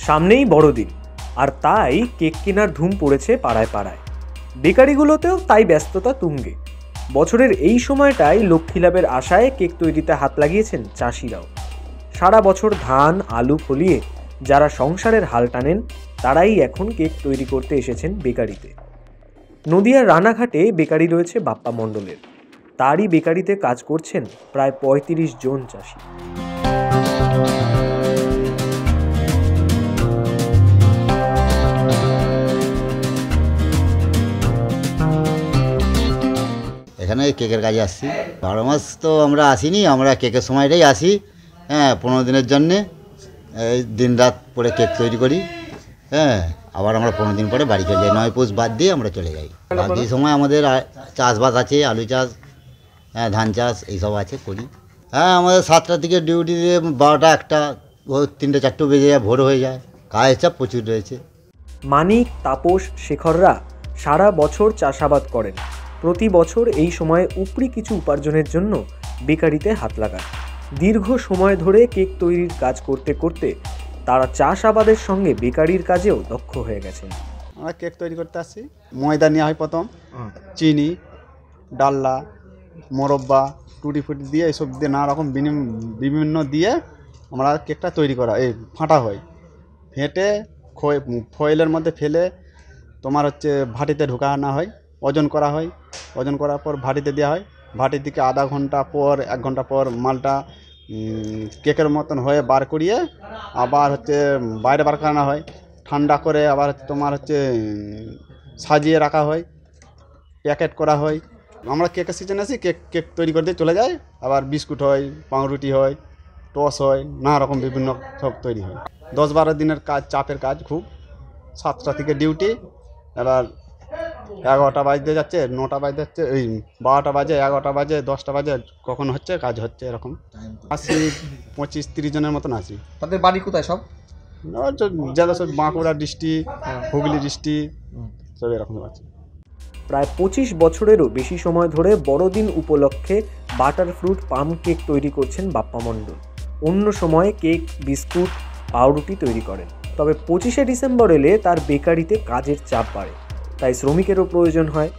সামনেই বড়দিন, আর তাই কেক কেনার ধুম পড়েছে পাড়ায় পাড়ায়। বেকারিগুলোতেও তাই ব্যস্ততা তুঙ্গে। বছরের এই সময়টায় লক্ষ্মী লাভের আশায় কেক তৈরিতে হাত লাগিয়েছেন চাষিরাও। সারা বছর ধান আলু ফলিয়ে যারা সংসারের হাল টানেন, তারাই এখন কেক তৈরি করতে এসেছেন বেকারিতে। নদিয়ার রানাঘাটে বেকারি রয়েছে বাপ্পা মণ্ডলের। তারই বেকারিতে কাজ করছেন প্রায় ৩৫ জন চাষি। এখানে কেকের কাজে আসছি। 12 মাস তো আমরা আসিনি, আমরা কেকের সময়টাই আসি। 15 দিনের জন্যে এই দিন রাত পরে কেক তৈরি করি। আবার আমরা 15 দিন পরে বাড়ি চলে যাই। 9 পৌষ বাদ দিয়ে আমরা চলে যাই। বাকি সময় আমাদের চাষবাস আছে, আলু চাষ, ধান চাষ এইসব আছে, করি। আমাদের 7টা থেকে ডিউটি দিয়ে 12টা 1টা 3টে 4টে বেজে যায়, ভোর হয়ে যায়। কাজের চাপ প্রচুর রয়েছে। মানিক, তাপস, শেখররা সারা বছর চাষাবাদ করেন। প্রতি বছর এই সময়ে উপরি কিছু উপার্জনের জন্য বেকারিতে হাত লাগান। দীর্ঘ সময় ধরে কেক তৈরির কাজ করতে করতে তারা চাষাবাদের সঙ্গে বেকারির কাজেও দক্ষ হয়ে গেছেন। আমরা কেক তৈরি করতে আসি। ময়দা নেওয়া হয় প্রথম, চিনি, ডাল্লা, মোরব্বা, টুটি ফুটি দিয়ে এইসব দিয়ে নানা রকম বিভিন্ন দিয়ে আমরা কেকটা তৈরি করা ফাটা হয়। ফেটে ফয়েলের মধ্যে ফেলে তোমার ভাটিতে ঢোকানো হয়, ওজন করা হয়। ওজন করার পর ভাটিতে দেওয়া হয়। ভাটি থেকে আধা ঘন্টা পর 1 ঘন্টা পর মালটা কেকের মতন হয়ে বার করিয়ে আবার বাইরে বার করানো হয়। ঠান্ডা করে আবার তোমার সাজিয়ে রাখা হয়, প্যাকেট করা হয়। আমরা কেকের সিজনে আসি, কেক তৈরি করতে চলে যাই। আবার বিস্কুট হয়, পাউরুটি হয়, টস হয়, নানা রকম বিভিন্ন সব তৈরি হয়। 10-12 দিনের কাজ, চাপের কাজ খুব। 7টা থেকে ডিউটি। এবার 11টা বাজতে যাচ্ছে, 9টা বাজতে যাচ্ছে, 12টা বাজে, 11টা বাজে, 10টা বাজে, কখন হচ্ছে কাজ হচ্ছে এরকম। আসি 25-30 জনের মতন আসি। তাদের বাড়ি কোথায় সব? যারা সব বাঁকুড়া ডিস্ট্রিক্ট, হুগলি ডিস্ট্রিক্ট, সব এরকম আছে। প্রায় 25 বছরেরও বেশি সময় ধরে বড়দিন উপলক্ষে বাটার ফ্রুট পাম কেক তৈরি করছেন বাপ্পা মণ্ডল। অন্য সময়ে কেক, বিস্কুট, পাউরুটি তৈরি করেন। তবে 25শে ডিসেম্বর এলে তার বেকারিতে কাজের চাপ বাড়ে, তাই শ্রমিকেরও প্রয়োজন হয়।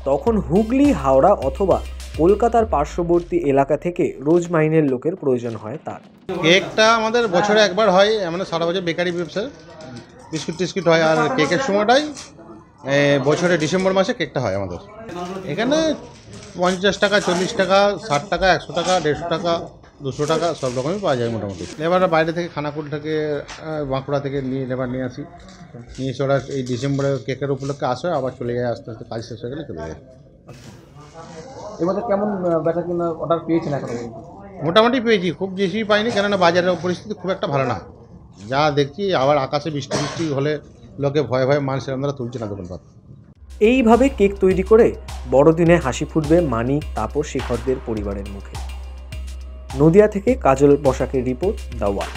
তখন হুগলি, হাওড়া অথবা কলকাতার পার্শ্ববর্তী এলাকা থেকে রোজ মাইনের লোকের প্রয়োজন হয় তার। কেকটা আমাদের বছরে একবার হয়, মানে সারা বছর বেকারি ব্যবসা, বিস্কুট টিস্কুট হয়। আর কেকের সময়টাই বছরে ডিসেম্বর মাসে কেকটা হয় আমাদের এখানে। 50 টাকা, 40 টাকা, 60 টাকা, 100 টাকা, 150 টাকা, 200 টাকা সব রকমই পাওয়া যায় মোটামুটি। লেবাররা বাইরে থেকে, খানাকুল থেকে, বাঁকুড়া থেকে লেবার নিয়ে আসি। নিয়ে এসে ওরা এই ডিসেম্বরে কেকের উপলক্ষে আসে, আবার চলে যায়। আস্তে আস্তে কাজ শেষ হয়ে গেলে চলে যায়। এবার কেমন বেচা কিনা অর্ডার পেয়েছেন এখন? মোটামুটি পেয়েছি, খুব বেশি পাইনি, কেননা বাজারের পরিস্থিতি খুব একটা ভালো না। যা দেখছি, আবার আকাশে বৃষ্টি বৃষ্টি হলে লোকে ভয়ে ভয়ে মানুষ সেরকম তুলছে না দোকানপাট। এইভাবে কেক তৈরি করে বড়দিনে হাসি ফুটবে মানিক, তাপস, শেখরদের পরিবারের মুখে। নদিয়া থেকে কাজল বসাকের রিপোর্ট, দ্য ওয়াল।